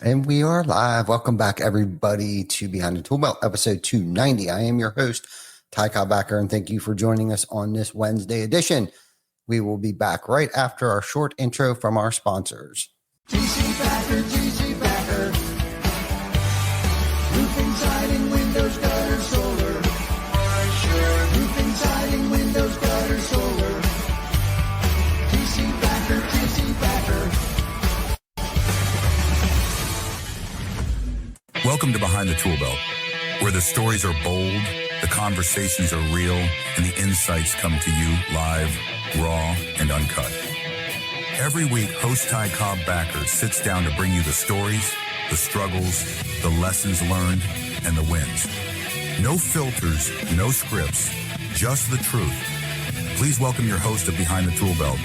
And we are live. Welcome back, everybody, to Behind the Tool Belt, episode 290. I am your host, Ty Backer, and thank you for joining us on this Wednesday edition. We will be back right after our short intro from our sponsors. GC Backer. Roofing, siding, windows, gutter, solar. Roofing, siding, windows, gutter, solar. GC Backer. Welcome to Behind the Tool Belt, where the stories are bold, the conversations are real, and the insights come to you live, raw, and uncut. Every week, host Ty Cobb Backer sits down to bring you the stories, the struggles, the lessons learned, and the wins. No filters, no scripts, just the truth. Please welcome your host of Behind the Tool Belt,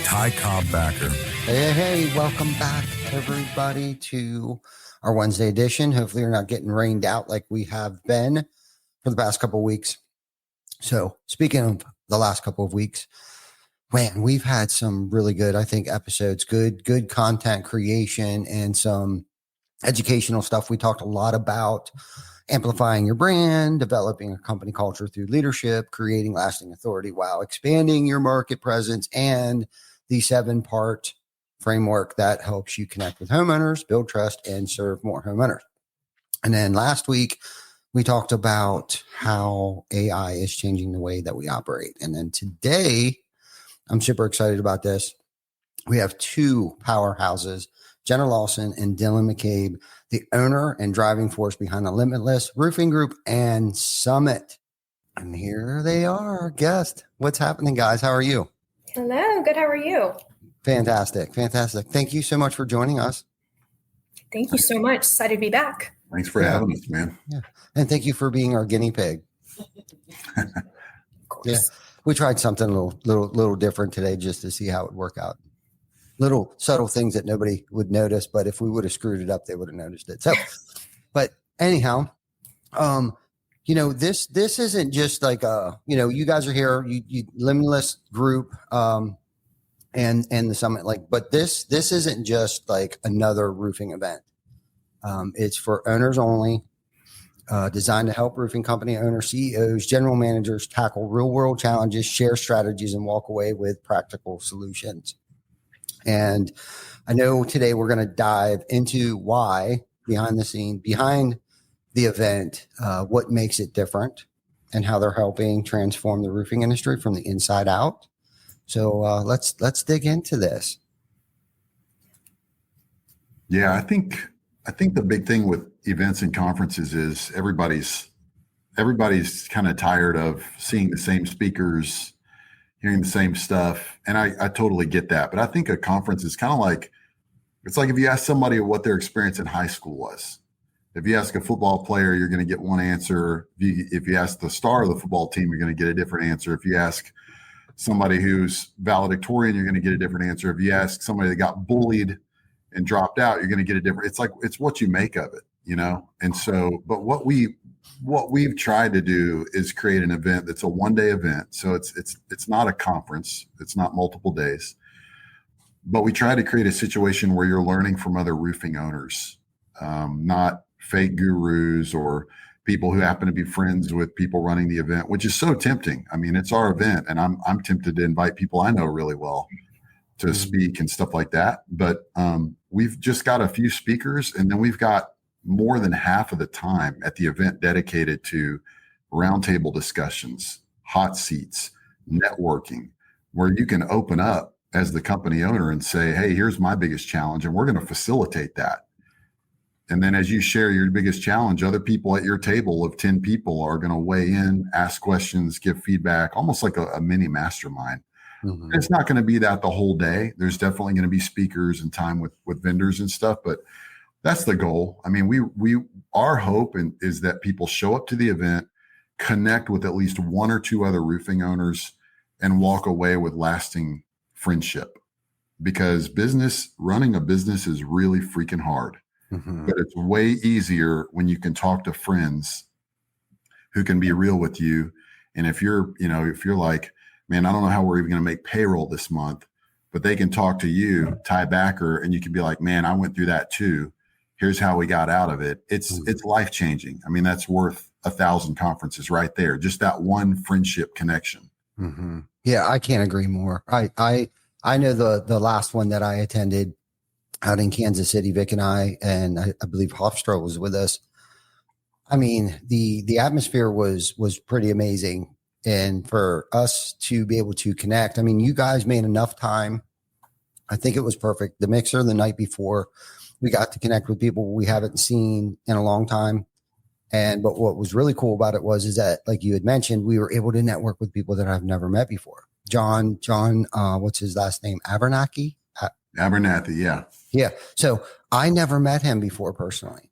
Ty Cobb Backer. Hey, welcome back, everybody, to our Wednesday edition. Hopefully you're not getting rained out like we have been for the past couple of weeks. So speaking of the last couple of weeks, man, we've had some really good, I think, episodes, good content creation and some educational stuff. We talked a lot about amplifying your brand, developing a company culture through leadership, creating lasting authority while expanding your market presence, and the 7-part framework that helps you connect with homeowners, build trust, and serve more homeowners. And then last week, we talked about how AI is changing the way that we operate. And then today, I'm super excited about this. We have two powerhouses, Jenna Lawson and Dylan McCabe, the owner and driving force behind the Limitless Roofing Group and Summit. And here they are, our guests. What's happening, guys? How are you? Hello, good. How are you? Fantastic. Thank you so much for joining us. Thank you so much. Excited to be back. Thanks for having us, man. Yeah. And thank you for being our guinea pig. Of course. Yeah. We tried something a little different today just to see how it would work out. Little subtle things that nobody would notice, but if we would have screwed it up, they would have noticed it. So, but anyhow, this isn't just like you guys are here, you Limitless Group, and the Summit, but this isn't just like another roofing event. It's for owners only, designed to help roofing company owners, CEOs, general managers tackle real world challenges, share strategies, and walk away with practical solutions. And I know today we're going to dive into why behind the event, what makes it different and how they're helping transform the roofing industry from the inside out. So let's dig into this. Yeah, I think the big thing with events and conferences is everybody's kind of tired of seeing the same speakers, hearing the same stuff. And I totally get that. But I think a conference is kind of like, it's like if you ask somebody what their experience in high school was. If you ask a football player, you're going to get one answer. If you ask the star of the football team, you're going to get a different answer. If you ask somebody who's valedictorian, you're going to get a different answer. If you ask somebody that got bullied and dropped out, you're going to get a different. It's what you make of it, And so, but what we've tried to do is create an event that's a one-day event. So it's not a conference. It's not multiple days, but we try to create a situation where you're learning from other roofing owners, not fake gurus or people who happen to be friends with people running the event, which is so tempting. I mean, it's our event, and I'm tempted to invite people I know really well to speak and stuff like that. But we've just got a few speakers, and then we've got more than half of the time at the event dedicated to roundtable discussions, hot seats, networking, where you can open up as the company owner and say, hey, here's my biggest challenge, and we're going to facilitate that. And then as you share your biggest challenge, other people at your table of 10 people are going to weigh in, ask questions, give feedback, almost like a mini mastermind. Mm-hmm. It's not going to be that the whole day. There's definitely going to be speakers and time with vendors and stuff, but that's the goal. I mean, our hope is that people show up to the event, connect with at least one or two other roofing owners, and walk away with lasting friendship. Because running a business is really freaking hard. Mm-hmm. But it's way easier when you can talk to friends who can be real with you. And if you're like, man, I don't know how we're even going to make payroll this month, but they can talk to you, Ty Backer, and you can be like, man, I went through that too. Here's how we got out of it. It's life changing. I mean, that's worth 1,000 conferences right there. Just that one friendship connection. Mm-hmm. Yeah, I can't agree more. I know the last one that I attended out in Kansas City, Vic and I believe Hofstra was with us. I mean, the atmosphere was pretty amazing. And for us to be able to connect, I mean, you guys made enough time. I think it was perfect. The mixer the night before, we got to connect with people we haven't seen in a long time. But what was really cool about it is that, like you had mentioned, we were able to network with people that I've never met before. John, what's his last name? Abernathy? Abernathy, yeah. Yeah. So I never met him before personally.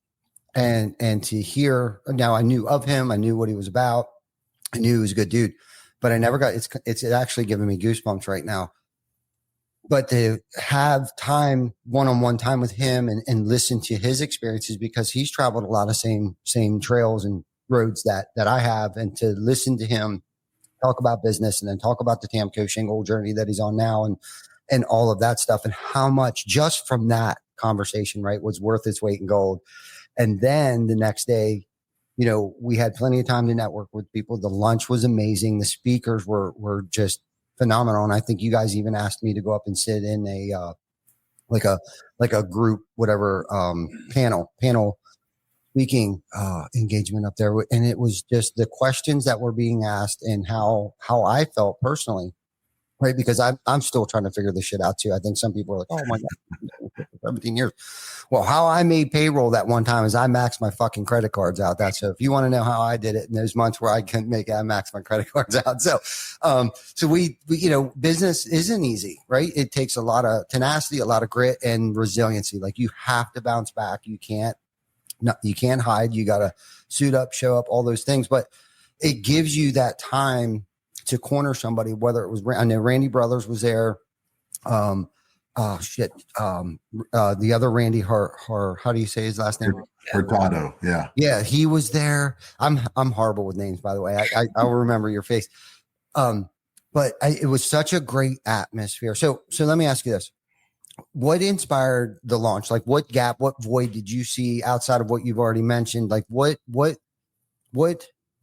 And to hear, now I knew of him, I knew what he was about. I knew he was a good dude, but I never got, it's actually giving me goosebumps right now. But to have time, one-on-one time with him and listen to his experiences, because he's traveled a lot of same trails and roads that I have, and to listen to him talk about business and then talk about the Tamco shingle journey that he's on now and all of that stuff, and how much just from that conversation, right, was worth its weight in gold. And then the next day, you know, we had plenty of time to network with people. The lunch was amazing. The speakers were just phenomenal. And I think you guys even asked me to go up and sit in a like a group, whatever, panel speaking engagement up there. And it was just the questions that were being asked and how I felt personally, right? Because I'm still trying to figure this shit out too. I think some people are like, oh my God, 17 years. Well, how I made payroll that one time is I maxed my fucking credit cards out. So if you want to know how I did it in those months where I couldn't make it, I maxed my credit cards out. So we, you know, business isn't easy, right? It takes a lot of tenacity, a lot of grit and resiliency. Like, you have to bounce back. You can't hide. You got to suit up, show up, all those things, but it gives you that time to corner somebody, whether it was, I know Randy Brothers was there. The other Randy, how do you say his last name? Hurtado. Yeah. Yeah. He was there. I'm horrible with names, by the way. I'll remember your face. But it was such a great atmosphere. So let me ask you this. What inspired the launch? Like, what gap, what void did you see outside of what you've already mentioned? Like, what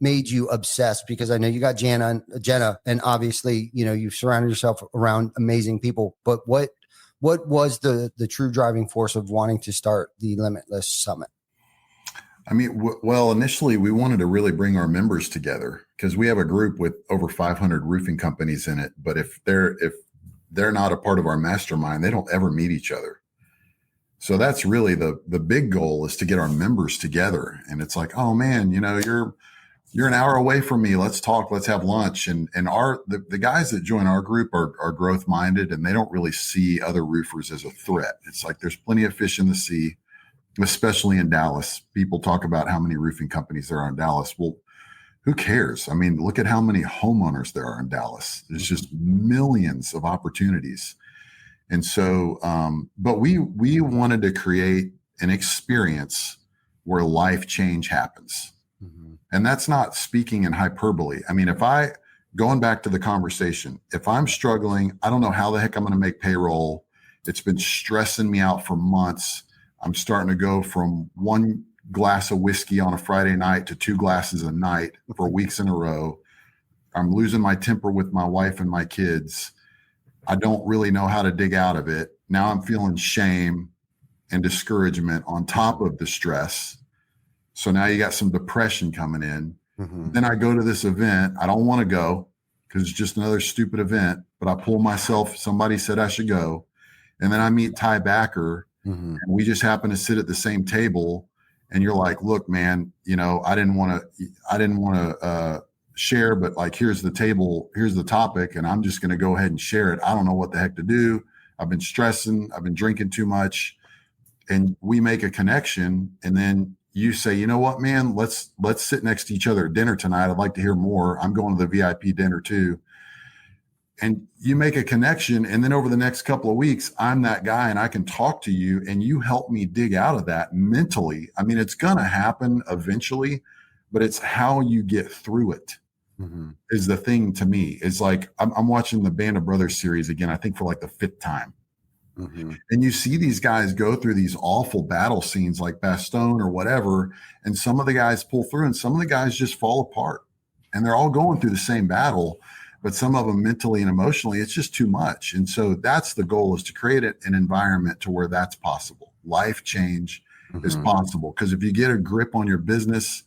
made you obsessed? Because I know you got Jenna, and obviously, you know, you've surrounded yourself around amazing people, but what was the true driving force of wanting to start the Limitless Summit? I mean, well, initially we wanted to really bring our members together, because we have a group with over 500 roofing companies in it. But if they're not a part of our mastermind, they don't ever meet each other. So that's really the big goal, is to get our members together. And it's like, oh man, you know, you're an hour away from me. Let's talk. Let's have lunch. And the guys that join our group are growth minded, and they don't really see other roofers as a threat. It's like, there's plenty of fish in the sea, especially in Dallas. People talk about how many roofing companies there are in Dallas. Well, who cares? I mean, look at how many homeowners there are in Dallas. There's just millions of opportunities. And so, but we wanted to create an experience where life change happens. Mm-hmm. And that's not speaking in hyperbole. I mean, going back to the conversation, if I'm struggling, I don't know how the heck I'm going to make payroll. It's been stressing me out for months. I'm starting to go from one glass of whiskey on a Friday night to 2 glasses a night for weeks in a row. I'm losing my temper with my wife and my kids. I don't really know how to dig out of it. Now I'm feeling shame and discouragement on top of the stress. So now you got some depression coming in. Mm-hmm. Then I go to this event. I don't want to go because it's just another stupid event, but I pull myself. Somebody said I should go. And then I meet Ty Backer, mm-hmm. and we just happen to sit at the same table. And you're like, look, man, you know, I didn't want to share, but like, here's the table, here's the topic, and I'm just going to go ahead and share it. I don't know what the heck to do. I've been stressing. I've been drinking too much. And we make a connection. And then you say, you know what, man, let's sit next to each other at dinner tonight. I'd like to hear more. I'm going to the VIP dinner too. And you make a connection. And then over the next couple of weeks, I'm that guy and I can talk to you and you help me dig out of that mentally. I mean, it's going to happen eventually, but it's how you get through it. Mm-hmm. Is the thing to me. It's like, I'm watching the Band of Brothers series again, I think for like the 5th time. Mhm. And you see these guys go through these awful battle scenes like Bastogne or whatever. And some of the guys pull through and some of the guys just fall apart. And they're all going through the same battle, but some of them mentally and emotionally, it's just too much. And so that's the goal, is to create an environment to where that's possible. Life change is Mhm. possible. Because if you get a grip on your business,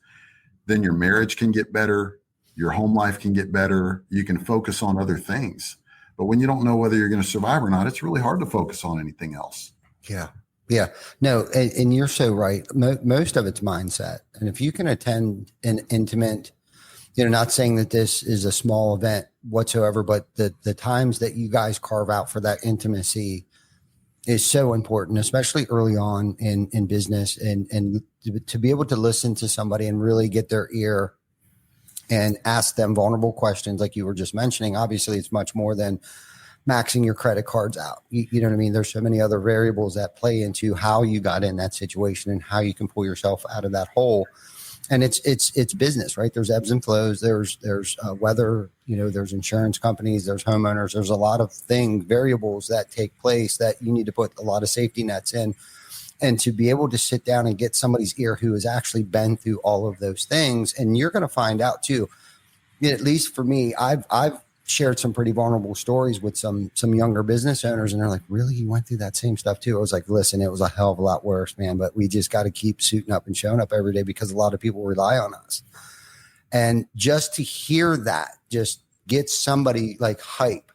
then your marriage can get better. Your home life can get better. You can focus on other things. But when you don't know whether you're going to survive or not, it's really hard to focus on anything else. Yeah. Yeah. No, and you're so right. Most of it's mindset. And if you can attend an intimate, not saying that this is a small event whatsoever, but the times that you guys carve out for that intimacy is so important, especially early on in business, and to be able to listen to somebody and really get their ear and ask them vulnerable questions like you were just mentioning. Obviously, it's much more than maxing your credit cards out. You know what I mean? There's so many other variables that play into how you got in that situation and how you can pull yourself out of that hole. And it's business, right? There's ebbs and flows. There's weather, there's insurance companies, there's homeowners, there's a lot of variables that take place that you need to put a lot of safety nets in. And to be able to sit down and get somebody's ear who has actually been through all of those things. And you're going to find out too, at least for me, I've shared some pretty vulnerable stories with some younger business owners, and they're like, really, you went through that same stuff too? I was like, listen, it was a hell of a lot worse, man, but we just got to keep suiting up and showing up every day because a lot of people rely on us. And just to hear that just gets somebody like hype,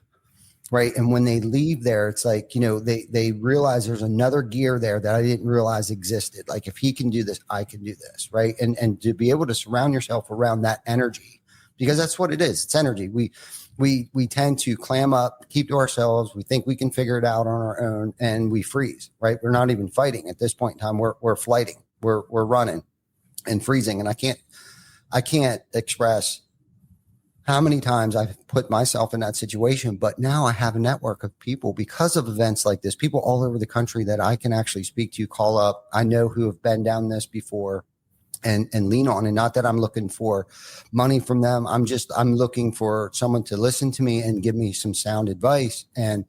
right? And when they leave there, it's like, they realize there's another gear there that I didn't realize existed. Like, if he can do this, I can do this, right? And to be able to surround yourself around that energy, because that's what it is. It's energy. We tend to clam up, keep to ourselves. We think we can figure it out on our own, and we freeze, right? We're not even fighting at this point in time. We're flighting. We're running and freezing. And I can't express how many times I've put myself in that situation. But now I have a network of people because of events like this, people all over the country that I can actually speak to, call up. I know who have been down this before. And lean on. And not that I'm looking for money from them. I'm looking for someone to listen to me and give me some sound advice. And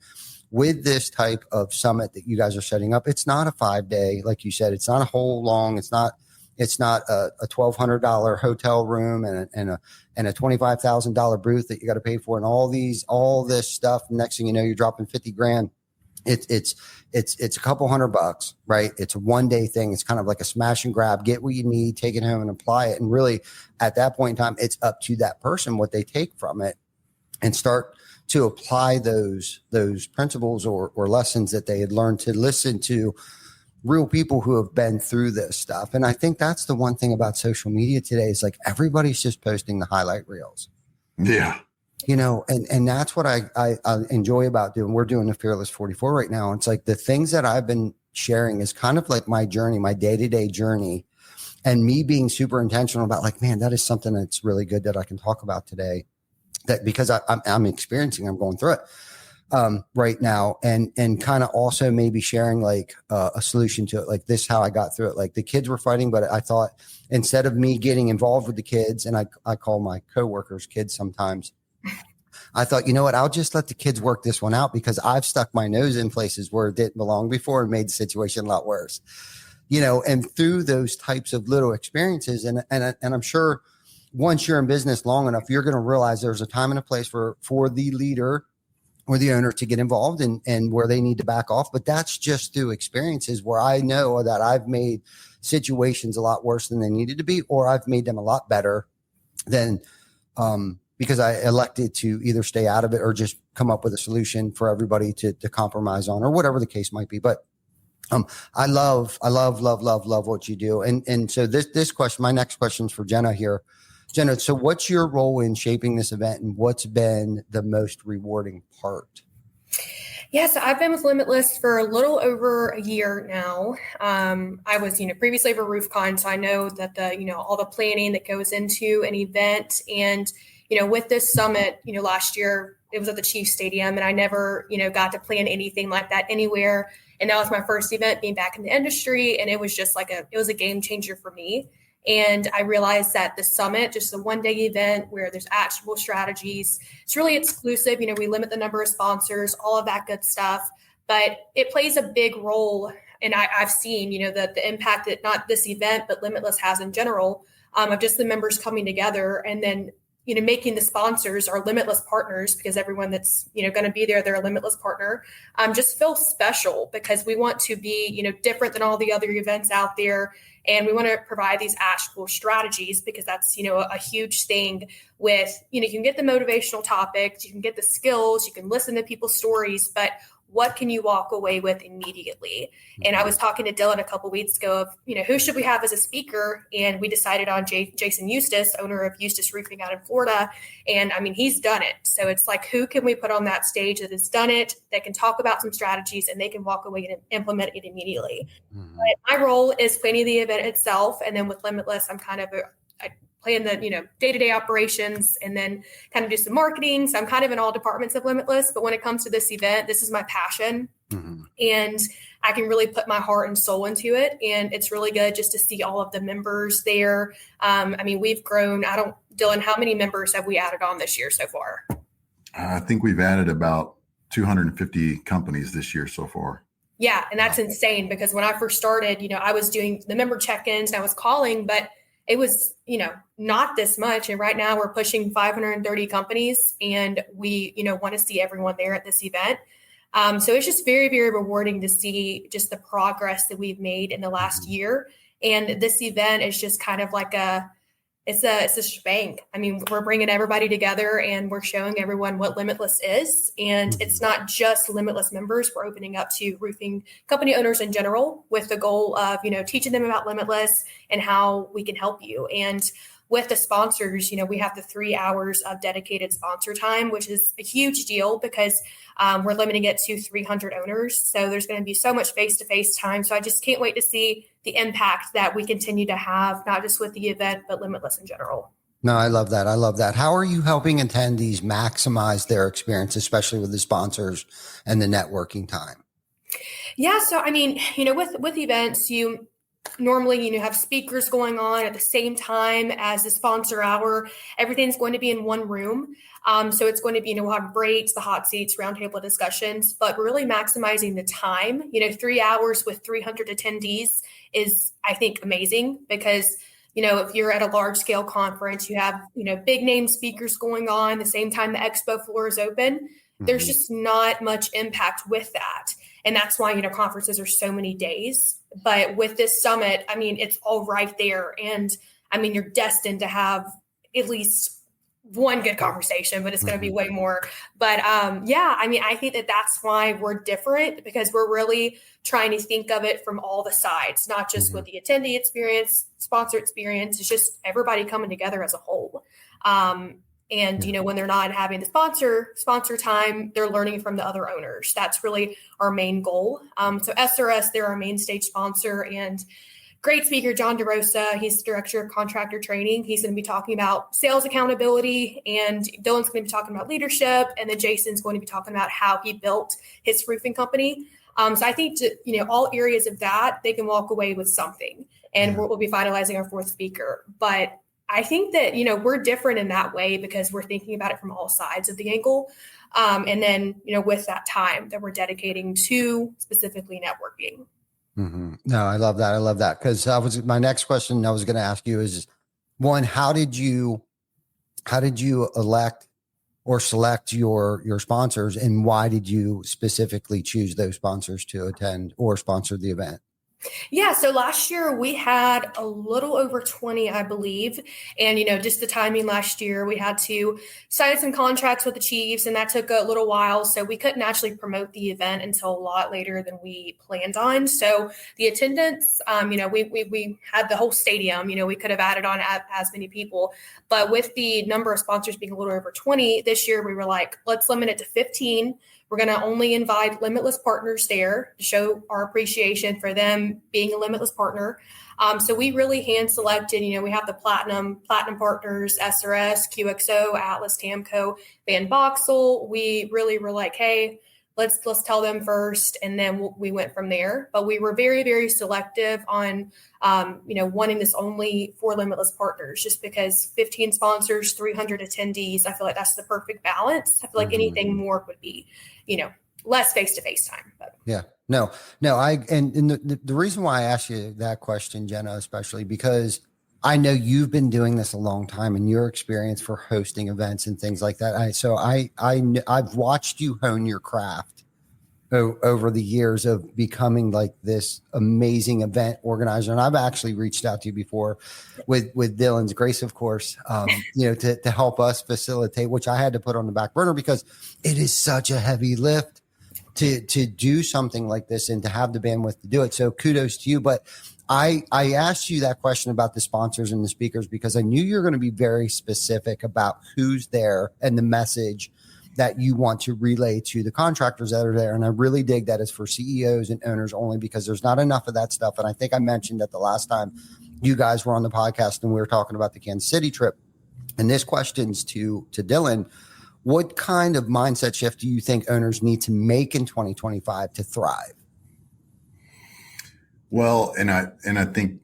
with this type of summit that you guys are setting up, it's not a 5-day, like you said, it's not a whole long, it's not a $1,200 hotel room and a $25,000 booth that you got to pay for and all this stuff. Next thing you know, you're dropping 50 grand. It's a couple $100, right? It's a 1-day thing. It's kind of like a smash and grab, get what you need, take it home and apply it. And really at that point in time, it's up to that person, what they take from it, and start to apply those principles or lessons that they had learned, to listen to real people who have been through this stuff. And I think that's the one thing about social media today is like everybody's just posting the highlight reels. Yeah. And that's what I enjoy about doing. We're doing the Fearless 44 right now. It's like the things that I've been sharing is kind of like my journey, my day-to-day journey, and me being super intentional about like, man, that is something that's really good that I can talk about today, that because I'm experiencing, I'm going through it right now, and kind of also maybe sharing like a solution to it. Like this, how I got through it. Like the kids were fighting, but I thought instead of me getting involved with the kids, and I call my coworkers kids sometimes, I thought, you know what, I'll just let the kids work this one out because I've stuck my nose in places where it didn't belong before and made the situation a lot worse, and through those types of little experiences. And I'm sure once you're in business long enough, you're going to realize there's a time and a place for the leader or the owner to get involved and where they need to back off. But that's just through experiences where I know that I've made situations a lot worse than they needed to be, or I've made them a lot better than, because I elected to either stay out of it or just come up with a solution for everybody to compromise on, or whatever the case might be. But I love what you do. And so this question, my next question is for Jenna here. Jenna, so what's your role in shaping this event, and what's been the most rewarding part? Yes, I've been with Limitless for a little over a year now. I was, previously over RoofCon, so I know that all the planning that goes into an event. And, with this summit, last year it was at the Chiefs Stadium, and I never, got to plan anything like that anywhere. And that was my first event being back in the industry. And it was just it was a game changer for me. And I realized that the summit, just a 1-day event where there's actionable strategies, it's really exclusive. We limit the number of sponsors, all of that good stuff. but it plays a big role. And I've seen, the impact that not this event, but Limitless has in general, of just the members coming together, and then, making the sponsors our Limitless partners, because everyone that's, going to be there, they're a Limitless partner, just feel special, because we want to be, different than all the other events out there. And we want to provide these actionable strategies, because that's, a huge thing with, you can get the motivational topics, you can get the skills, you can listen to people's stories, but what can you walk away with immediately? And I was talking to Dylan a couple of weeks ago of, who should we have as a speaker? And we decided on Jason Eustace, owner of Eustace Roofing out in Florida. And I mean, he's done it. So it's like, who can we put on that stage that has done it, that can talk about some strategies, and they can walk away and implement it immediately. Mhm. But my role is planning the event itself. And then with Limitless, I'm kind of I plan the, day-to-day operations, and then kind of do some marketing. So I'm kind of in all departments of Limitless, but when it comes to this event, this is my passion. Mhm. And I can really put my heart and soul into it. And it's really good just to see all of the members there. I mean, we've grown. Dylan, how many members have we added on this year so far? I think we've added about 250 companies this year so far. Yeah. And that's insane, because when I first started, I was doing the member check-ins and I was calling, but it was, not this much. And right now we're pushing 530 companies, and we, want to see everyone there at this event. So it's just very, very rewarding to see just the progress that we've made in the last year. And this event is just kind of like it's a shebang. I mean, we're bringing everybody together, and we're showing everyone what Limitless is. And it's not just Limitless members. We're opening up to roofing company owners in general, with the goal of, teaching them about Limitless and how we can help you. And with the sponsors, we have the 3 hours of dedicated sponsor time, which is a huge deal, because we're limiting it to 300 owners. So there's going to be so much face-to-face time. So I just can't wait to see the impact that we continue to have, not just with the event, but Limitless in general. No, I love that. I love that. How are you helping attendees maximize their experience, especially with the sponsors and the networking time? Yeah. So, I mean, with events, you normally, have speakers going on at the same time as the sponsor hour. Everything's going to be in one room. So it's going to be, we'll have breaks, the hot seats, roundtable discussions, but really maximizing the time. 3 hours with 300 attendees is, I think, amazing, because, if you're at a large scale conference, you have, big name speakers going on the same time the expo floor is open. There's just not much impact with that. And that's why, conferences are so many days. But with this summit, I mean, it's all right there. And I mean, you're destined to have at least one good conversation, but it's going to be way more. But yeah, I mean, I think that's why we're different, because we're really trying to think of it from all the sides, not just with the attendee experience, sponsor experience. It's just everybody coming together as a whole. And, when they're not having the sponsor time, they're learning from the other owners. That's really our main goal. So SRS, they're our main stage sponsor, and great speaker, John DeRosa. He's director of contractor training. He's going to be talking about sales accountability, and Dylan's going to be talking about leadership. And then Jason's going to be talking about how he built his roofing company. So I think, all areas of that, they can walk away with something, and we'll be finalizing our fourth speaker. But I think that, we're different in that way, because we're thinking about it from all sides of the angle. And then, with that time that we're dedicating to specifically networking. No, I love that. I love that. Because my next question I was going to ask you is, one, how did you elect or select your sponsors, and why did you specifically choose those sponsors to attend or sponsor the event? Yeah. So last year we had a little over 20, I believe. And, just the timing last year, we had to sign some contracts with the Chiefs, and that took a little while. So we couldn't actually promote the event until a lot later than we planned on. So the attendance, we had the whole stadium, we could have added on as many people, but with the number of sponsors being a little over 20 this year, we were like, let's limit it to 15. We're going to only invite Limitless partners there to show our appreciation for them being a Limitless partner. So we really hand selected, we have the platinum partners, SRS, QXO, Atlas, Tamco, Van Boxel. We really were like, hey, let's tell them first. And then we went from there. But we were very, very selective on, wanting this only for Limitless partners, just because 15 sponsors, 300 attendees, I feel like that's the perfect balance. I feel like anything more would be, less face-to-face time. But Yeah, no, and the reason why I asked you that question, Jenna, especially because I know you've been doing this a long time and your experience for hosting events and things like that. I've watched you hone your craft over the years of becoming like this amazing event organizer. And I've actually reached out to you before with Dylan's grace, of course, to help us facilitate, which I had to put on the back burner because it is such a heavy lift to do something like this and to have the bandwidth to do it. So kudos to you. But I asked you that question about the sponsors and the speakers because I knew you're going to be very specific about who's there and the message that you want to relay to the contractors that are there. And I really dig that it's for CEOs and owners only because there's not enough of that stuff. And I think I mentioned that the last time you guys were on the podcast and we were talking about the Kansas City trip. And this question's to Dylan. What kind of mindset shift do you think owners need to make in 2025 to thrive? Well, and I think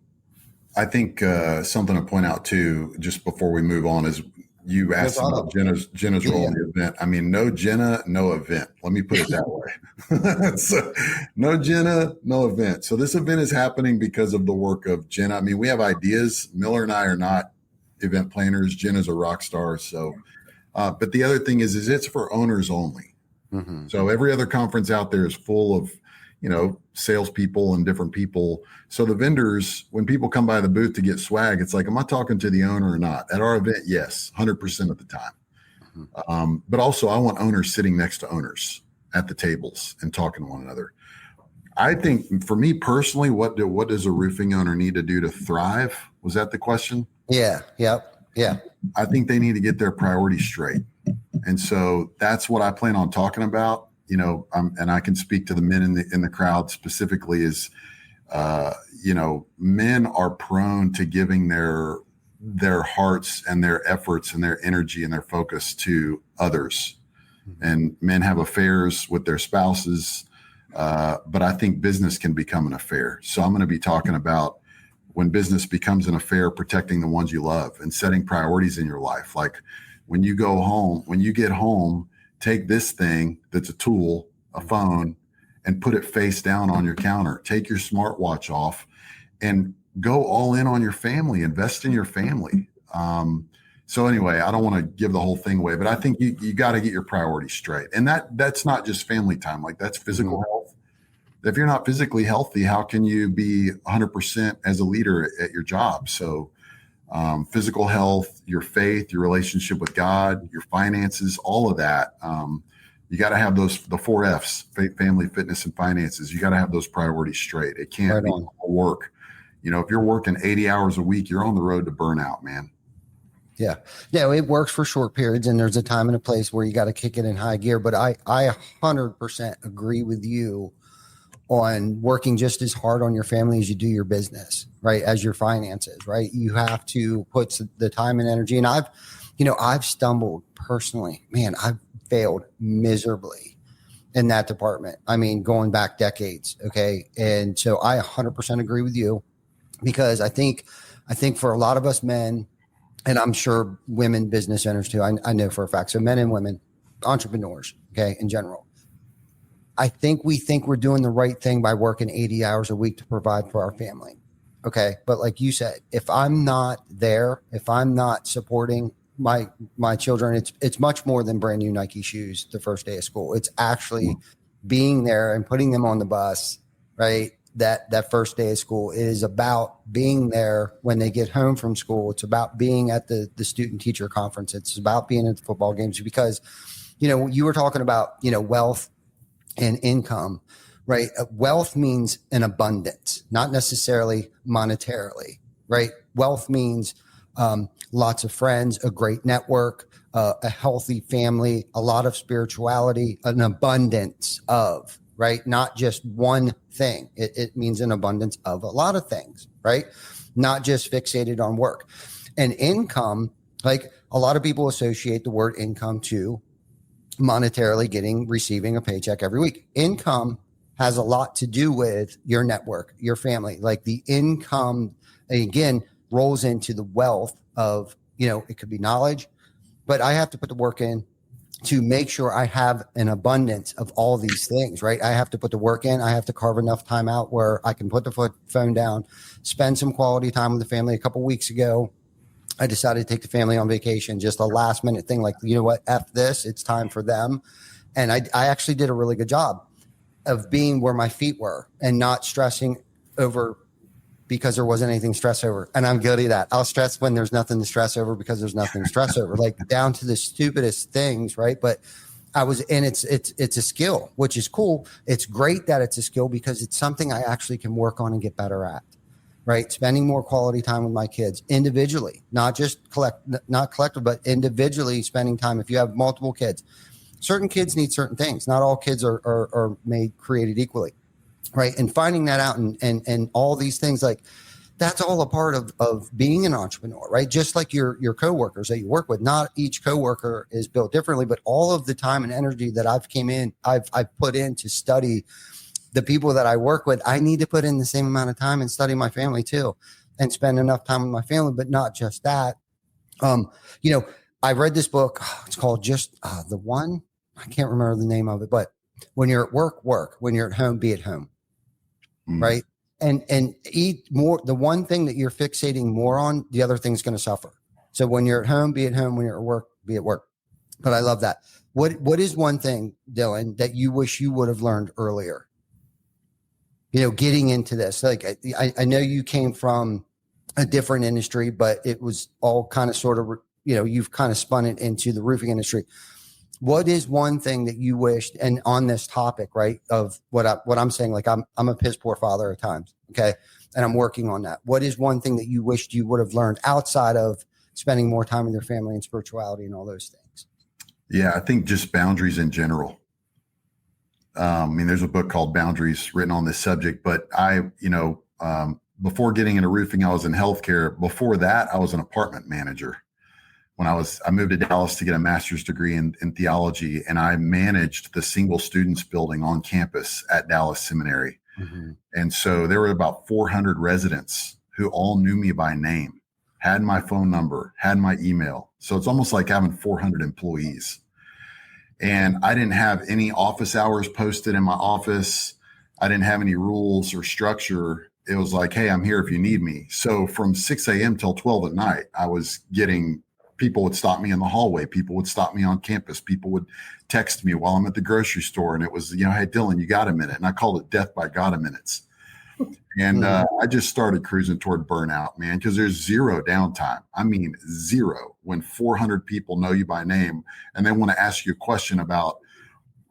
something to point out too, just before we move on, is you asked about Jenna's role in the event. I mean, no Jenna, no event. Let me put it that way. So, no Jenna, no event. So this event is happening because of the work of Jenna. I mean, we have ideas. Miller and I are not event planners. Jenna's a rock star. So, but the other thing is it's for owners only. Mm-hmm. So every other conference out there is full of, salespeople and different people. So the vendors, when people come by the booth to get swag, it's like, am I talking to the owner or not? At our event, yes, 100% of the time. Mm-hmm. But also I want owners sitting next to owners at the tables and talking to one another. I think for me personally, what does a roofing owner need to do to thrive? Was that the question? Yeah. Yep. Yeah. I think they need to get their priorities straight. And so that's what I plan on talking about. And I can speak to the men in the crowd specifically is, men are prone to giving their hearts and their efforts and their energy and their focus to others. And men have affairs with their spouses. But I think business can become an affair. So I'm going to be talking about when business becomes an affair, protecting the ones you love and setting priorities in your life. Like when you get home, take this thing that's a tool, a phone, and put it face down on your counter. Take your smartwatch off and go all in on your family, invest in your family. So anyway, I don't want to give the whole thing away, but I think you got to get your priorities straight. And that's not just family time. Like that's physical health. If you're not physically healthy, how can you be 100% as a leader at your job? So physical health, your faith, your relationship with God, your finances, all of that. You got to have the 4 F's, faith, family, fitness, and finances. You got to have those priorities straight. It can't be work. If you're working 80 hours a week, you're on the road to burnout, man. Yeah. No, it works for short periods and there's a time and a place where you got to kick it in high gear. But I 100% agree with you on working just as hard on your family as you do your business, right? As your finances, right? You have to put the time and energy. And I've stumbled personally, man, I've failed miserably in that department. I mean, going back decades. Okay. And so I 100% agree with you because I think for a lot of us men, and I'm sure women business owners too, I know for a fact. So men and women, entrepreneurs, okay, in general, I think we're doing the right thing by working 80 hours a week to provide for our family. Okay. But like you said, if I'm not there, if I'm not supporting my children, it's much more than brand new Nike shoes the first day of school. It's actually being there and putting them on the bus, right? That first day of school. It is about being there when they get home from school. It's about being at the student teacher conference. It's about being at the football games because, you were talking about, wealth and income, right? Wealth means an abundance, not necessarily monetarily, right? Wealth means lots of friends, a great network, a healthy family, a lot of spirituality, an abundance of, right? Not just one thing. It means an abundance of a lot of things, right? Not just fixated on work. And income, like a lot of people associate the word income to monetarily receiving a paycheck every week. Income has a lot to do with your network, your family. Like the income, again, rolls into the wealth of, it could be knowledge, but I have to put the work in to make sure I have an abundance of all these things, right? I have to put the work in. I have to carve enough time out where I can put the phone down, spend some quality time with the family. A couple of weeks ago, I decided to take the family on vacation, just a last minute thing. Like, you know what? F this, it's time for them. And I actually did a really good job of being where my feet were and not stressing over because there wasn't anything to stress over. And I'm guilty of that. I'll stress when there's nothing to stress over because there's nothing to stress over, like down to the stupidest things. Right. But it's a skill, which is cool. It's great that it's a skill because it's something I actually can work on and get better at. Right. Spending more quality time with my kids individually, not collective, but individually spending time. If you have multiple kids, certain kids need certain things. Not all kids are created equally. Right. And finding that out and all these things, like that's all a part of being an entrepreneur, right? Just like your coworkers that you work with, not each coworker is built differently, but all of the time and energy that I've put in to study the people that I work with, I need to put in the same amount of time and study my family too, and spend enough time with my family, but not just that. I read this book. It's called Just the One. I can't remember the name of it, but when you're at work, work. When you're at home, be at home. Right. And eat more. The one thing that you're fixating more on, the other thing's going to suffer. So when you're at home, be at home. When you're at work, be at work. But I love that. What is one thing, Dylan, that you wish you would have learned earlier? Getting into this, like I know you came from a different industry, but it was all kind of sort of, you've kind of spun it into the roofing industry. What is one thing that you wished, and on this topic, right, of what I'm saying, like I'm a piss poor father at times, okay, and I'm working on that. What is one thing that you wished you would have learned outside of spending more time with your family and spirituality and all those things? Yeah, I think just boundaries in general. There's a book called Boundaries written on this subject, but before getting into roofing, I was in healthcare. Before that, I was an apartment manager. When I moved to Dallas to get a master's degree in theology, and I managed the single students building on campus at Dallas Seminary. Mm-hmm. And so there were about 400 residents who all knew me by name, had my phone number, had my email. So it's almost like having 400 employees. And I didn't have any office hours posted in my office. I didn't have any rules or structure. It was like, hey, I'm here if you need me. So from 6 a.m. till 12 at night, I was getting people would stop me in the hallway. People would stop me on campus. People would text me while I'm at the grocery store. And it was, hey, Dylan, you got a minute? And I called it death by God minutes. And I just started cruising toward burnout, man, because there's zero downtime. I mean, zero, when 400 people know you by name and they want to ask you a question about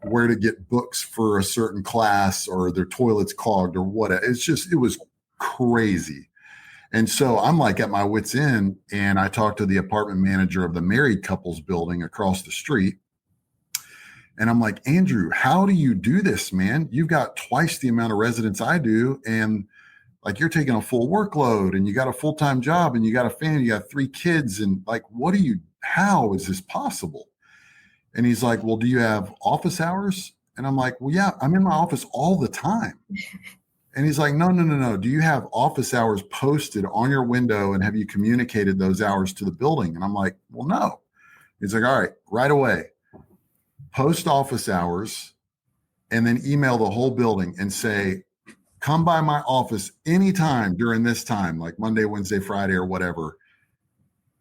where to get books for a certain class or their toilet's clogged or what. It was crazy. And so I'm like at my wit's end, and I talked to the apartment manager of the married couples building across the street. And I'm like, Andrew, how do you do this, man? You've got twice the amount of residents I do. And like, you're taking a full workload and you got a full-time job and you got a family, you got 3 kids. And like, how is this possible? And he's like, well, do you have office hours? And I'm like, well, yeah, I'm in my office all the time. And he's like, no. Do you have office hours posted on your window, and have you communicated those hours to the building? And I'm like, well, no. He's like, all right away, post office hours and then email the whole building and say, come by my office anytime during this time, like Monday, Wednesday, Friday, or whatever.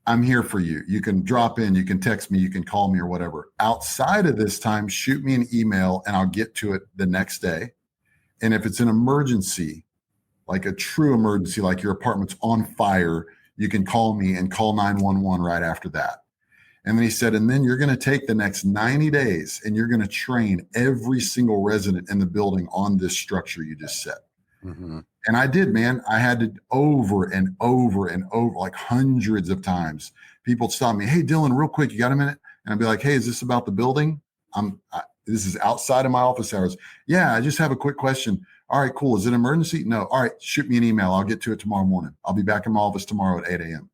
I'm here for you. You can drop in, you can text me, you can call me or whatever. Outside of this time, shoot me an email and I'll get to it the next day. And if it's an emergency, like a true emergency, like your apartment's on fire, you can call me and call 911 right after that. And then he said, and then you're going to take the next 90 days and you're going to train every single resident in the building on this structure you just set. Mm-hmm. And I did, man. I had to over and over and over, like hundreds of times. People would stop me. Hey, Dylan, real quick, you got a minute? And I'd be like, hey, is this about the building? This is outside of my office hours. Yeah, I just have a quick question. All right, cool. Is it an emergency? No. All right, shoot me an email. I'll get to it tomorrow morning. I'll be back in my office tomorrow at 8 a.m.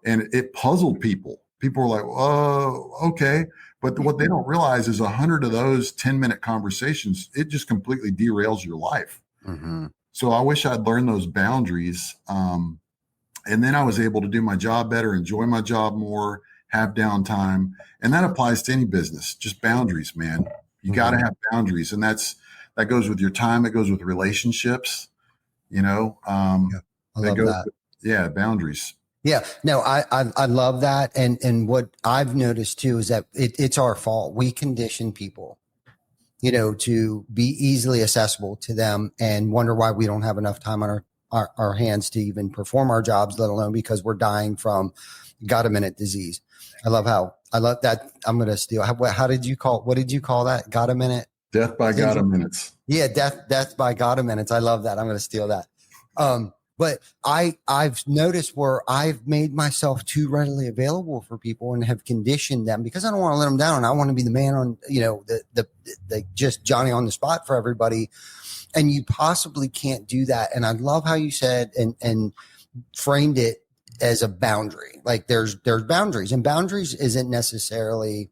And it puzzled people. People were like, oh, okay. But what they don't realize is 100 of those 10-minute conversations, it just completely derails your life. Mm-hmm. So I wish I'd learned those boundaries. And then I was able to do my job better, enjoy my job more, have downtime. And that applies to any business, just boundaries, man. You got to have boundaries. And that goes with your time. It goes with relationships, I love that. Boundaries. Yeah, no, I love that. And what I've noticed too is that it's our fault. We condition people, to be easily accessible to them and wonder why we don't have enough time on our hands to even perform our jobs, let alone because we're dying from got-a-minute disease. I love that. I'm going to steal. What did you call that? Got-a-minute? Death by got-a-minutes. Yeah. Death by got-a-minutes. I love that. I'm going to steal that. But I've noticed where I've made myself too readily available for people and have conditioned them because I don't want to let them down. I want to be the man on, the just Johnny on the spot for everybody. And you possibly can't do that. And I love how you said and framed it as a boundary. Like there's boundaries, and boundaries isn't necessarily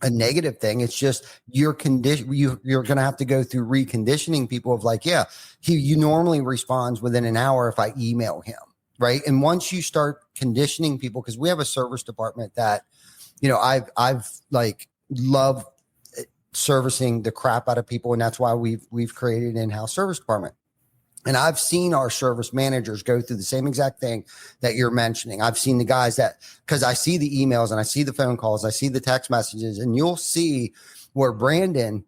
a negative thing. It's just you're going to have to go through reconditioning people of like, he normally responds within an hour if I email him. Right. And once you start conditioning people, because we have a service department that, I've like love servicing the crap out of people. And that's why we've created an in-house service department. And I've seen our service managers go through the same exact thing that you're mentioning. I've seen the guys because I see the emails and I see the phone calls, I see the text messages, and you'll see where Brandon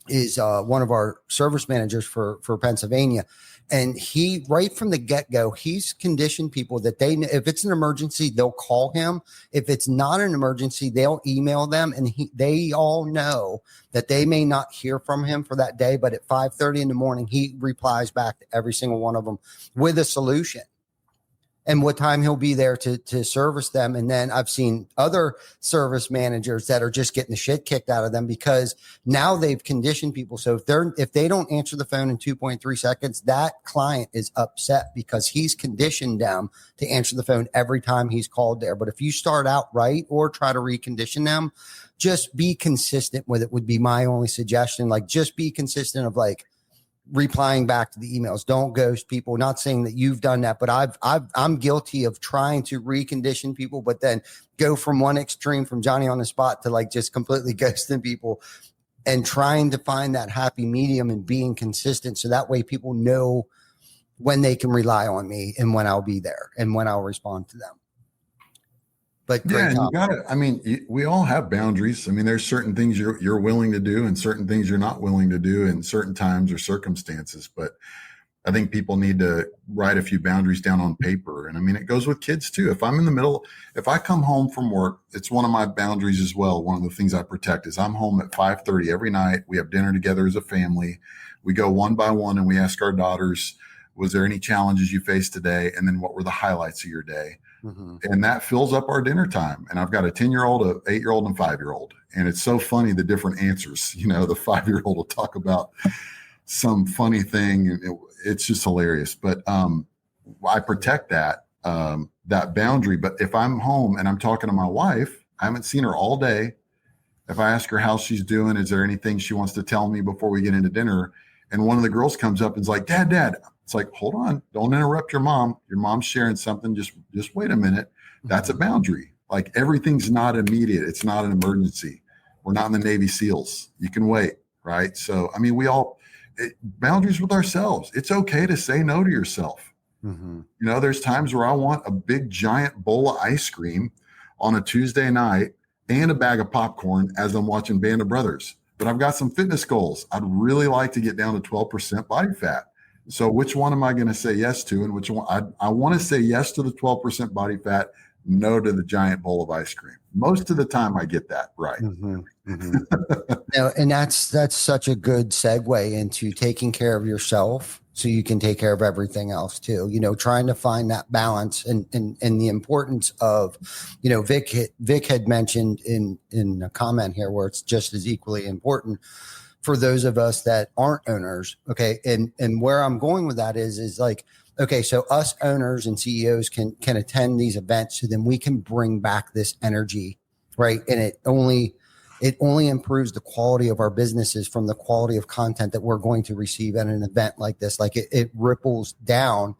is one of our service managers for Pennsylvania. And he, right from the get-go, he's conditioned people that if it's an emergency, they'll call him. If it's not an emergency, they'll email them. And they all know that they may not hear from him for that day, but at 5:30 in the morning, he replies back to every single one of them with a solution and what time he'll be there to service them. And then I've seen other service managers that are just getting the shit kicked out of them because now they've conditioned people. So if they don't answer the phone in 2.3 seconds, that client is upset because he's conditioned them to answer the phone every time he's called there. But if you start out right or try to recondition them, just be consistent with it would be my only suggestion. Like just be consistent of like, replying back to the emails. Don't ghost people. Not saying that you've done that, but I'm guilty of trying to recondition people, but then go from one extreme from Johnny on the spot to like just completely ghosting people and trying to find that happy medium and being consistent. So that way people know when they can rely on me and when I'll be there and when I'll respond to them. But we all have boundaries. I mean, there's certain things you're willing to do and certain things you're not willing to do in certain times or circumstances. But I think people need to write a few boundaries down on paper. And I mean, it goes with kids too. If I come home from work, it's one of my boundaries as well. One of the things I protect is I'm home at 5:30 every night. We have dinner together as a family. We go one by one and we ask our daughters, was there any challenges you faced today? And then what were the highlights of your day? Mm-hmm. And that fills up our dinner time. And I've got a 10-year-old, a 8-year-old, and 5-year-old. And it's so funny, the different answers. The 5-year-old will talk about some funny thing. And it's just hilarious. But I protect that boundary. But if I'm home and I'm talking to my wife, I haven't seen her all day. If I ask her how she's doing, is there anything she wants to tell me before we get into dinner? And one of the girls comes up and is like, Dad. It's like, hold on, don't interrupt your mom. Your mom's sharing something. Just wait a minute. That's a boundary. Like everything's not immediate. It's not an emergency. We're not in the Navy SEALs. You can wait, right? So, I mean, boundaries with ourselves. It's okay to say no to yourself. Mm-hmm. There's times where I want a big giant bowl of ice cream on a Tuesday night and a bag of popcorn as I'm watching Band of Brothers. But I've got some fitness goals. I'd really like to get down to 12% body fat. So which one am I going to say yes to? And which one? I want to say yes to the 12% body fat, no to the giant bowl of ice cream. Most of the time I get that right. Mm-hmm, mm-hmm. And that's such a good segue into taking care of yourself so you can take care of everything else too. Trying to find that balance and the importance of, Vic had mentioned in a comment here where it's just as equally important for those of us that aren't owners. Okay. And where I'm going with that is like, okay, so us owners and CEOs can attend these events so then we can bring back this energy, right? And it only improves the quality of our businesses from the quality of content that we're going to receive at an event like this. Like it ripples down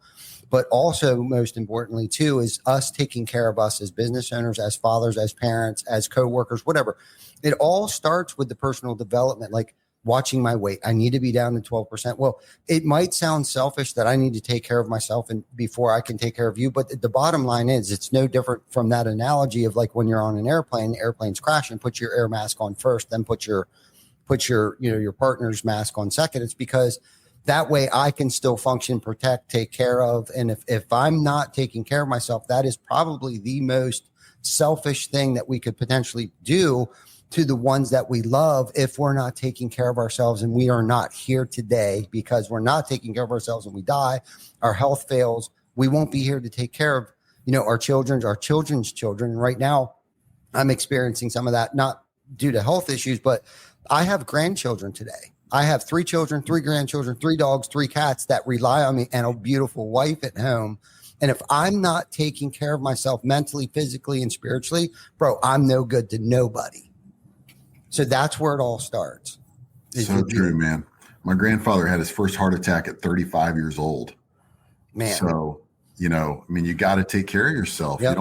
but also most importantly too, is us taking care of us as business owners, as fathers, as parents, as coworkers, whatever. It all starts with the personal development, like watching my weight. I need to be down to 12%. Well, it might sound selfish that I need to take care of myself and before I can take care of you. But the bottom line is it's no different from that analogy of like when you're on an airplane, the airplane's crashing, put your air mask on first, then put your your partner's mask on second. It's because that way I can still function, protect, take care of. And if I'm not taking care of myself, that is probably the most selfish thing that we could potentially do to the ones that we love if we're not taking care of ourselves. And we are not here today because we're not taking care of ourselves and we die, our health fails. We won't be here to take care of, our children's children. And right now I'm experiencing some of that, not due to health issues, but I have grandchildren today. I have 3 children, 3 grandchildren, 3 dogs, 3 cats that rely on me and a beautiful wife at home. And if I'm not taking care of myself mentally, physically, and spiritually, bro, I'm no good to nobody. So that's where it all starts. So true, man. My grandfather had his first heart attack at 35 years old. Man. So, you got to take care of yourself. Yep,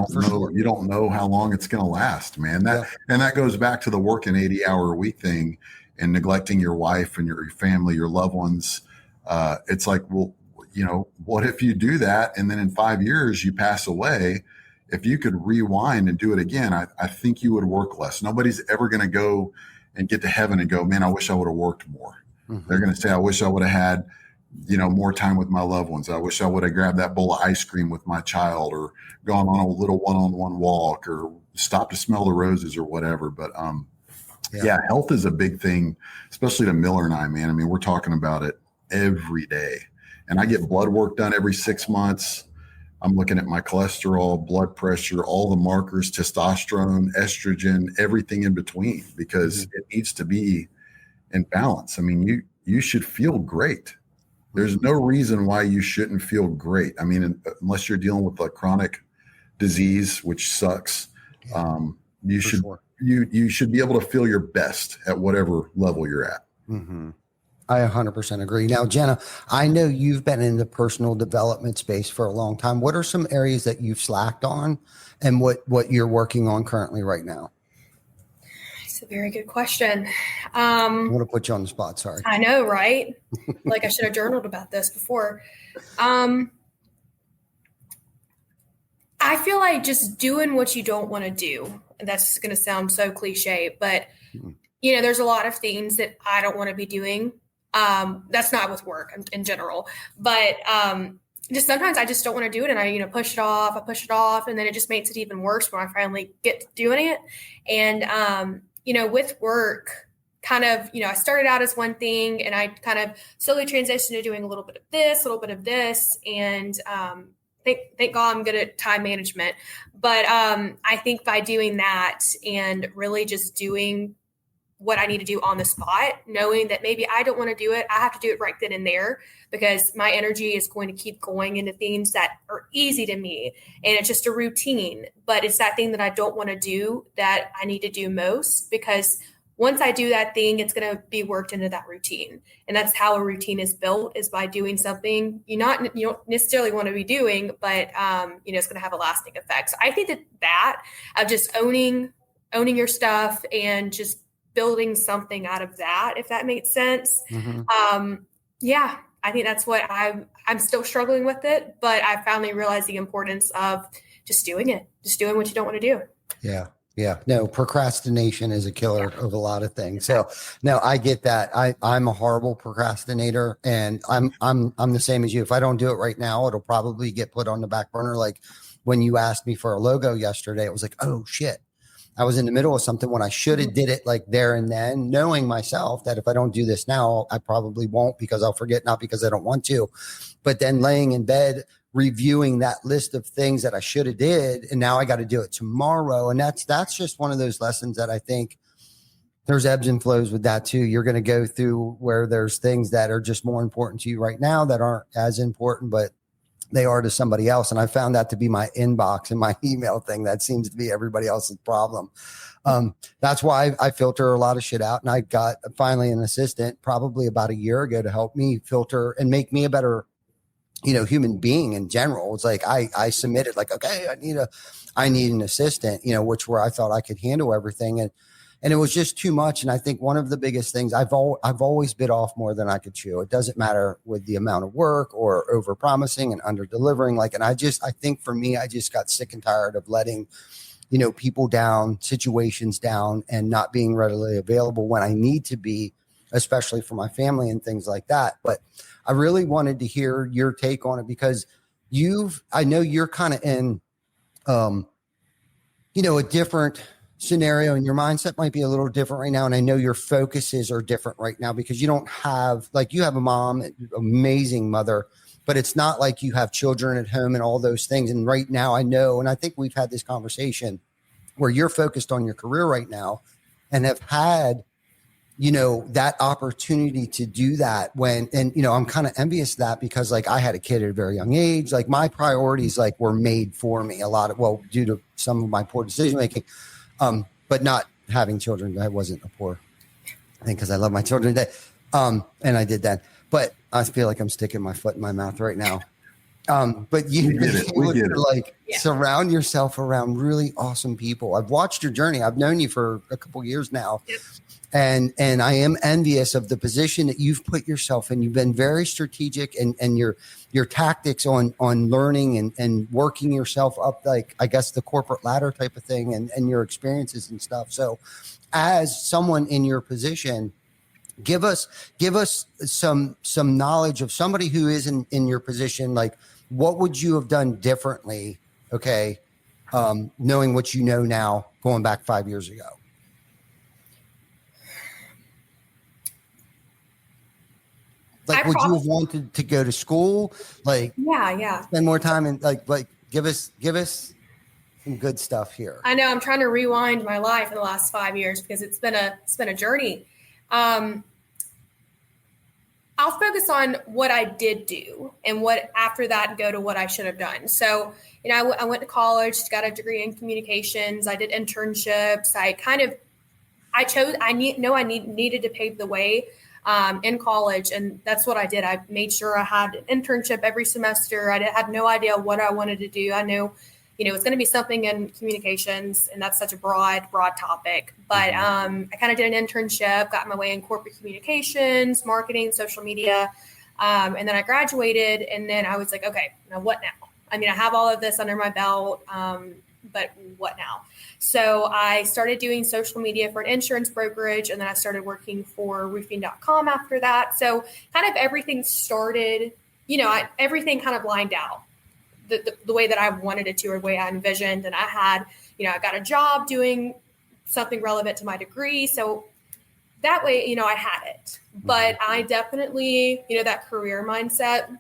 You don't know how long it's going to last, man. And that goes back to the working 80-hour a week thing and neglecting your wife and your family, your loved ones. It's like, well, what if you do that and then in 5 years you pass away? If you could rewind and do it again, I think you would work less. Nobody's ever going to go and get to heaven and go, man, I wish I would have worked more. Mm-hmm. They're going to say, I wish I would have had, more time with my loved ones. I wish I would have grabbed that bowl of ice cream with my child or gone on a little one-on-one walk or stopped to smell the roses or whatever. But yeah, health is a big thing, especially to Miller and I, man. I mean, we're talking about it every day. And I get blood work done every 6 months. I'm looking at my cholesterol, blood pressure, all the markers, testosterone, estrogen, everything in between, because it needs to be in balance. I mean, you should feel great. There's no reason why you shouldn't feel great. I mean, unless you're dealing with a chronic disease, which sucks, you should be able to feel your best at whatever level you're at. Mm-hmm. I 100% agree. Now, Jenna, I know you've been in the personal development space for a long time. What are some areas that you've slacked on and what you're working on currently right now? It's a very good question. I'm going to put you on the spot. Sorry. I know, right? Like I should have journaled about this before. I feel like just doing what you don't want to do. And that's going to sound so cliche, but there's a lot of things that I don't want to be doing. That's not with work in general, but just sometimes I just don't want to do it. And I, push it off. And then it just makes it even worse when I finally get to doing it. And, with work, kind of, I started out as one thing and I kind of slowly transitioned to doing a little bit of this. And thank God I'm good at time management. But I think by doing that and really just doing what I need to do on the spot, knowing that maybe I don't want to do it, I have to do it right then and there because my energy is going to keep going into things that are easy to me. And it's just a routine, but it's that thing that I don't want to do that I need to do most, because once I do that thing, it's going to be worked into that routine. And that's how a routine is built, is by doing something you don't necessarily want to be doing, but it's going to have a lasting effect. So I think that of just owning your stuff and just building something out of that, if that makes sense. Mm-hmm. I think that's what I'm still struggling with it, but I finally realized the importance of just doing what you don't want to do. Yeah. Yeah. No, procrastination is a killer of a lot of things. So no, I get that. I'm a horrible procrastinator and I'm the same as you. If I don't do it right now, it'll probably get put on the back burner. Like when you asked me for a logo yesterday, it was like, oh shit. I was in the middle of something when I should have did it like there and then, knowing myself that if I don't do this now, I probably won't, because I'll forget, not because I don't want to, but then laying in bed, reviewing that list of things that I should have did. And now I got to do it tomorrow. And that's just one of those lessons that I think there's ebbs and flows with that too. You're going to go through where there's things that are just more important to you right now that aren't as important, but they are to somebody else. And I found that to be my inbox and my email thing. That seems to be everybody else's problem. That's why I filter a lot of shit out. And I got finally an assistant probably about a year ago to help me filter and make me a better human being in general. It's like, I submitted like, okay, I need an assistant, where I thought I could handle everything. And it was just too much. And I think one of the biggest things, I've always bit off more than I could chew. It doesn't matter with the amount of work or over promising and under delivering. I think for me, I just got sick and tired of letting, people down, situations down, and not being readily available when I need to be, especially for my family and things like that. But I really wanted to hear your take on it, because I know you're kind of in, a different scenario, and your mindset might be a little different right now. And I know your focuses are different right now, because you don't have, you have a mom, amazing mother, but it's not like you have children at home and all those things. And right now I know, and I think we've had this conversation where you're focused on your career right now and have had, that opportunity to do that I'm kind of envious of that, because I had a kid at a very young age. My priorities were made for me due to some of my poor decision making. But not having children, I wasn't a poor thing, because I love my children today. And I did that, but I feel like I'm sticking my foot in my mouth right now. But you surround yourself around really awesome people. I've watched your journey. I've known you for a couple years now. Yep. And I am envious of the position that you've put yourself in. You've been very strategic, and your tactics on learning and working yourself up, I guess the corporate ladder type of thing, and your experiences and stuff. So as someone in your position, give us some knowledge of somebody who is in your position. What would you have done differently? Okay. Knowing what you know now, going back 5 years ago. Would you have wanted to go to school? Spend more time and give us some good stuff here. I know I'm trying to rewind my life in the last 5 years, because it's been a journey. I'll focus on what I did do, and what after that go to what I should have done. So, I went to college, got a degree in communications. I did internships. I needed to pave the way in college. And that's what I did. I made sure I had an internship every semester. I had no idea what I wanted to do. I knew, it's going to be something in communications, and that's such a broad topic. But I kind of did an internship, got my way in corporate communications, marketing, social media. And then I graduated, and then I was like, okay, now what now? I have all of this under my belt, but what now? So I started doing social media for an insurance brokerage, and then I started working for roofing.com after that. So kind of everything started, everything kind of lined out the way that I wanted it to, or the way I envisioned. And I had, I got a job doing something relevant to my degree. So that way, I had it. But I definitely, that career mindset,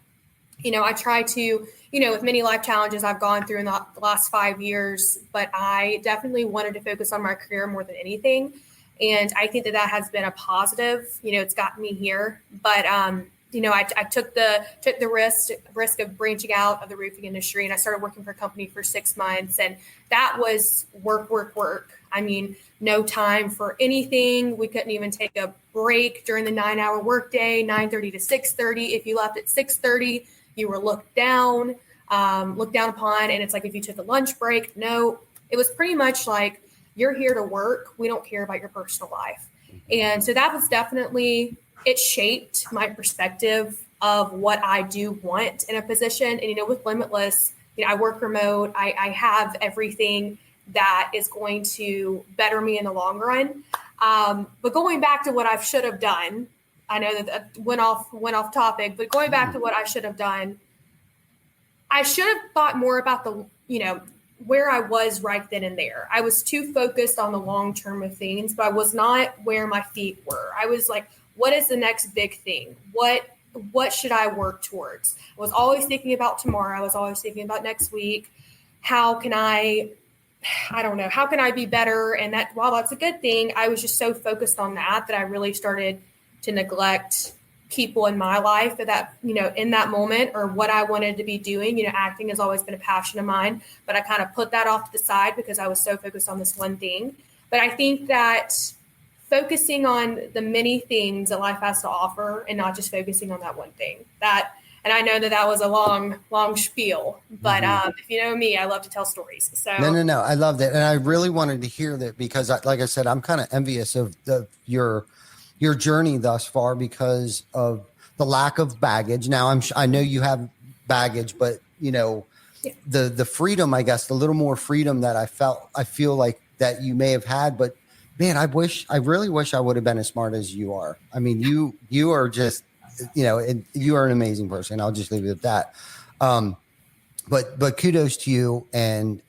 I try to, with many life challenges I've gone through in the last 5 years, but I definitely wanted to focus on my career more than anything. And I think that has been a positive, it's gotten me here. But, I took the risk of branching out of the roofing industry, and I started working for a company for 6 months, and that was work. No time for anything. We couldn't even take a break during the 9-hour workday, 9:30 to 6:30. If you left at 6:30, you were looked down upon. And it's like, if you took a lunch break, no, it was pretty much like, you're here to work. We don't care about your personal life. And so that was definitely, it shaped my perspective of what I do want in a position. And, with Limitless, I work remote. I have everything that is going to better me in the long run. But going back to what I should have done, I know that went off topic, but going back to what I should have done, I should have thought more about the, where I was right then and there. I was too focused on the long term of things, but I was not where my feet were. I was like, what is the next big thing? What should I work towards? I was always thinking about tomorrow. I was always thinking about next week. How can I be better? And that, while that's a good thing, I was just so focused on that I really started to neglect people in my life that, in that moment, or what I wanted to be doing. Acting has always been a passion of mine, but I kind of put that off to the side because I was so focused on this one thing. But I think that focusing on the many things that life has to offer, and not just focusing on that one thing, that And I know that that was a long spiel, but if you know me, I love to tell stories. So No. I loved it. And I really wanted to hear that because like I said, I'm kind of envious of your journey thus far because of the lack of baggage. Now I know you have baggage, but you know, the freedom, I guess, the little more freedom that I feel like that you may have had, but man, I really wish I would have been as smart as you are. I mean, you are just, you know, you are an amazing person. I'll just leave it at that. But kudos to you. And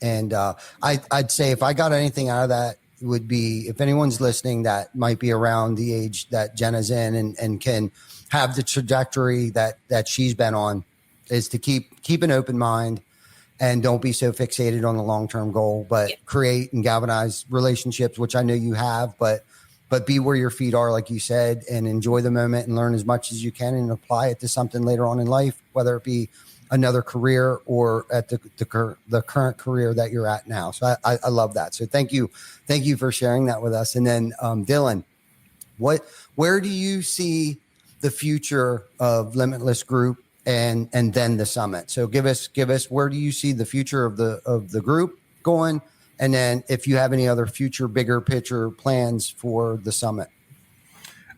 I'd say if I got anything out of that, it would be if anyone's listening that might be around the age that Jenna's in and can have the trajectory that she's been on, is to keep an open mind and don't be so fixated on the long-term goal, but create and galvanize relationships, which I know you have, but be where your feet are, like you said, and enjoy the moment and learn as much as you can and apply it to something later on in life, whether it be another career or at the current career that you're at now. So I love that. So thank you for sharing that with us. And then Dylan, where do you see the future of Limitless Group and then the summit? So give us where do you see the future of the group going? And then if you have any other future bigger picture plans for the summit.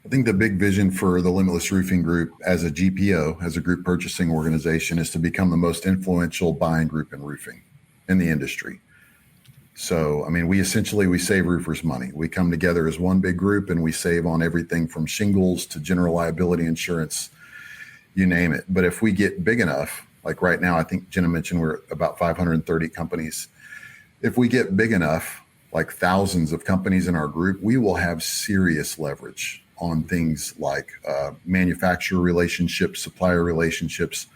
I think the big vision for the Limitless Roofing Group as a GPO, as a group purchasing organization, is to become the most influential buying group in roofing in the industry. So, I mean, we save roofers money. We come together as one big group and we save on everything from shingles to general liability insurance, you name it. But if we get big enough, like right now, I think Jenna mentioned we're about 530 companies. If we get big enough, like thousands of companies in our group, we will have serious leverage on things like manufacturer relationships, supplier relationships,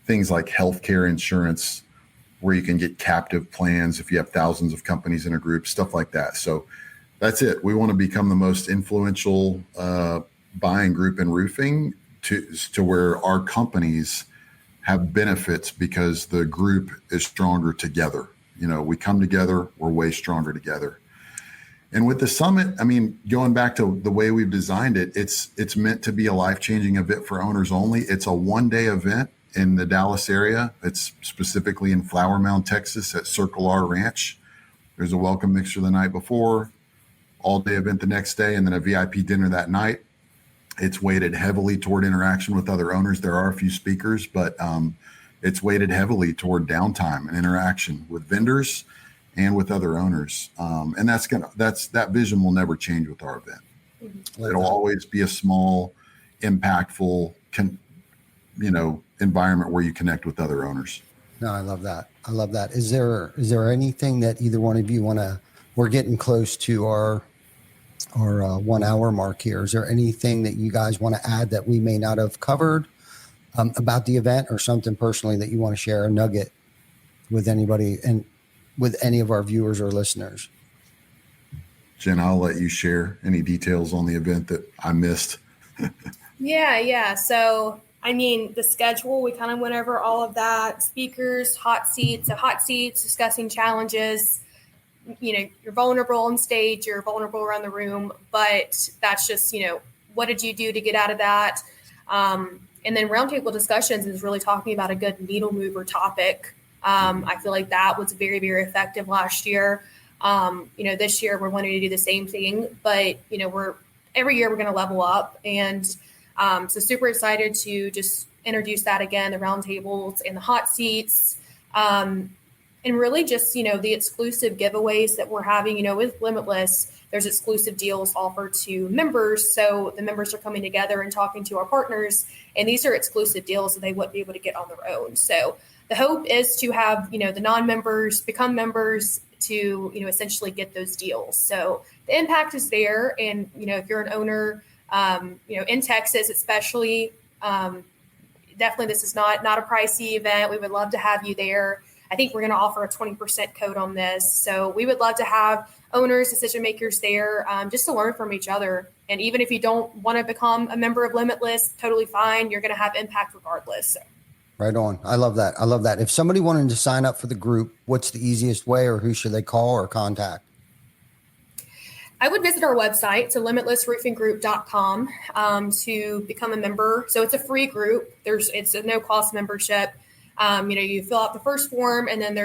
things like healthcare insurance, where you can get captive plans if you have thousands of companies in a group, stuff like that. So that's it. We want to become the most influential buying group in roofing to where our companies have benefits because the group is stronger together. You know, we come together, we're way stronger together. And with the summit, I mean, going back to the way we've designed it, it's meant to be a life-changing event for owners only. It's a one-day event in the Dallas area. It's specifically in Flower Mound, Texas at Circle R Ranch. There's a welcome mixer the night before, all-day event the next day, and then a VIP dinner that night. It's weighted heavily toward interaction with other owners. There are a few speakers, but it's weighted heavily toward downtime and interaction with vendors and with other owners. And that vision will never change with our event. Mm-hmm. It'll always be a small, impactful, environment where you connect with other owners. No, I love that. Is there anything that either one of you we're getting close to our 1 hour mark here. Is there anything that you guys want to add that we may not have covered about the event, or something personally that you want to share, a nugget with anybody and with any of our viewers or listeners? Jen, I'll let you share any details on the event that I missed. Yeah. So, I mean, the schedule, we kind of went over all of that. Speakers, hot seats, discussing challenges. You know, you're vulnerable on stage, you're vulnerable around the room, but that's just, what did you do to get out of that? And then roundtable discussions is really talking about a good needle mover topic. I feel like that was very, very effective last year. This year we're wanting to do the same thing, but every year we're going to level up. And so super excited to just introduce that again, the roundtables and the hot seats. And really just, the exclusive giveaways that we're having, with Limitless, there's exclusive deals offered to members. So the members are coming together and talking to our partners, and these are exclusive deals that they wouldn't be able to get on their own. So the hope is to have, the non-members become members to, essentially get those deals. So the impact is there. And, if you're an owner, in Texas, especially, definitely this is not a pricey event. We would love to have you there. I think we're going to offer a 20% code on this. So we would love to have owners, decision makers there, just to learn from each other. And even if you don't want to become a member of Limitless, totally fine. You're going to have impact regardless. So. Right on. I love that. If somebody wanted to sign up for the group, what's the easiest way, or who should they call or contact? I would visit our website, so limitlessroofinggroup.com, to become a member. So it's a free group. It's a no cost membership. You fill out the first form, and then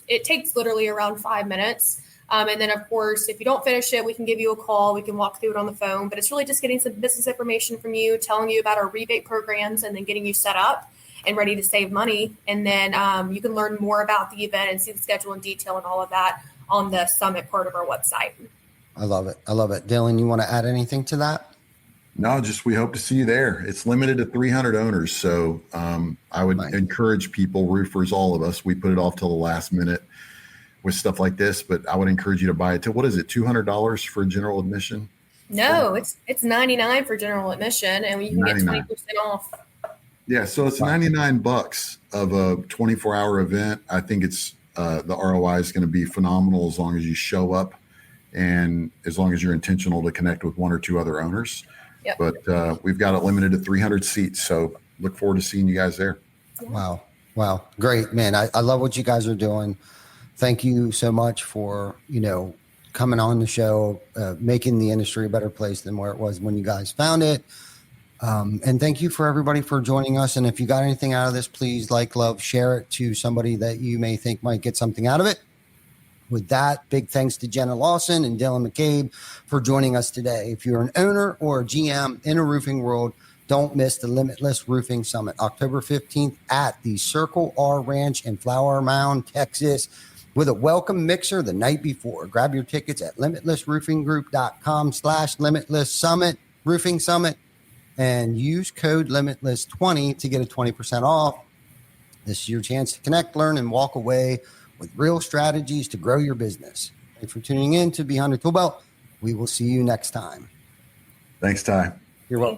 it takes literally around 5 minutes. And then, of course, if you don't finish it, we can give you a call. We can walk through it on the phone. But it's really just getting some business information from you, telling you about our rebate programs, and then getting you set up and ready to save money. And then you can learn more about the event and see the schedule in detail and all of that on the summit part of our website. I love it. I love it. Dylan, you want to add anything to that? No, just we hope to see you there. It's limited to 300 owners. So I would encourage people, roofers, all of us, we put it off till the last minute with stuff like this, but I would encourage you to buy it to, what is it, $200 for general admission? No, it's $99 for general admission, and you can get 20% off. Yeah, so it's $99 of a 24-hour event. I think it's the ROI is going to be phenomenal as long as you show up and as long as you're intentional to connect with one or two other owners. Yep. But we've got it limited to 300 seats, so look forward to seeing you guys there. Wow. Great, man. I love what you guys are doing. Thank you so much for, coming on the show, making the industry a better place than where it was when you guys found it. And thank you for everybody for joining us. And if you got anything out of this, please love, share it to somebody that you may think might get something out of it. With that, big thanks to Jenna Lawson and Dylan McCabe for joining us today. If you're an owner or a GM in a roofing world, don't miss the Limitless Roofing Summit, October 15th at the Circle R Ranch in Flower Mound, Texas, with a welcome mixer the night before. Grab your tickets at limitlessroofinggroup.com/Limitless Summit, Roofing Summit, and use code Limitless20 to get a 20% off. This is your chance to connect, learn, and walk away with real strategies to grow your business. Thanks for tuning in to Behind the Tool Belt. We will see you next time. Thanks, Ty. You're welcome.